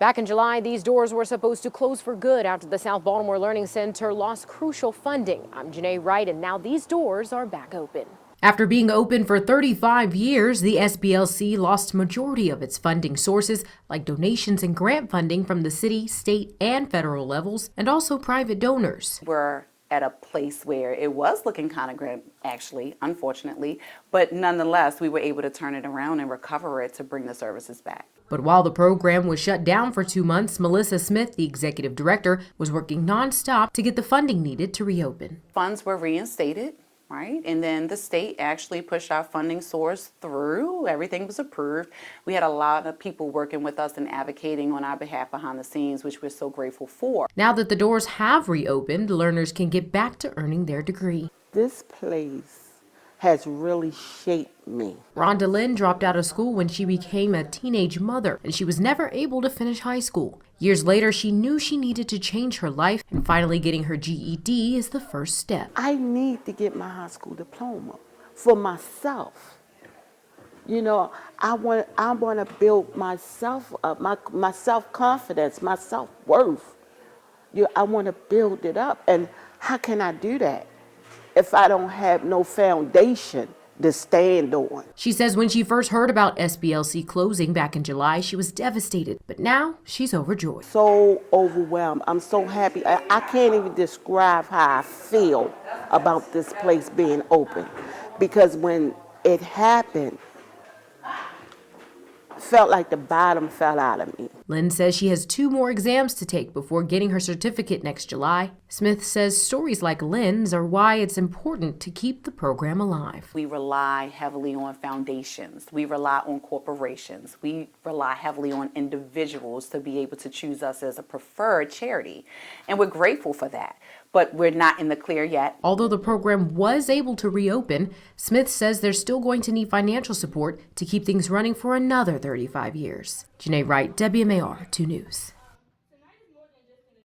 Back in July, these doors were supposed to close for good after the South Baltimore Learning Center lost crucial funding. I'm Janae Wright, and now these doors are back open. After being open for 35 years, the SBLC lost majority of its funding sources, like donations and grant funding from the city, state, and federal levels, and also private donors. We're at a place where it was looking kind of grim, actually, unfortunately, but nonetheless, we were able to turn it around and recover it to bring the services back. But while the program was shut down for 2 months, Melissa Smith, the executive director, was working nonstop to get the funding needed to reopen. Funds were reinstated. Right? And then the state actually pushed our funding source through. Everything was approved. We had a lot of people working with us and advocating on our behalf behind the scenes, which we're so grateful for. Now that the doors have reopened, learners can get back to earning their degree. This place has really shaped me. Rhonda Lynn dropped out of school when she became a teenage mother, and she was never able to finish high school. Years later, she knew she needed to change her life, and finally getting her GED is the first step. I need to get my high school diploma for myself. You know, I want to build myself up, my self-confidence, my self-worth. I want to build it up, and how can I do that if I don't have no foundation to stand on? She says when she first heard about SBLC closing back in July, she was devastated, but now she's overjoyed. So overwhelmed. I'm so happy. I can't even describe how I feel about this place being open, because when it happened, felt like the bottom fell out of me. Lynn says she has 2 more exams to take before getting her certificate next July. Smith says stories like Lynn's are why it's important to keep the program alive. We rely heavily on foundations. We rely on corporations. We rely heavily on individuals to be able to choose us as a preferred charity. And we're grateful for that. But we're not in the clear yet. Although the program was able to reopen, Smith says they're still going to need financial support to keep things running for another 35 years. Janae Wright, WMAR 2 News.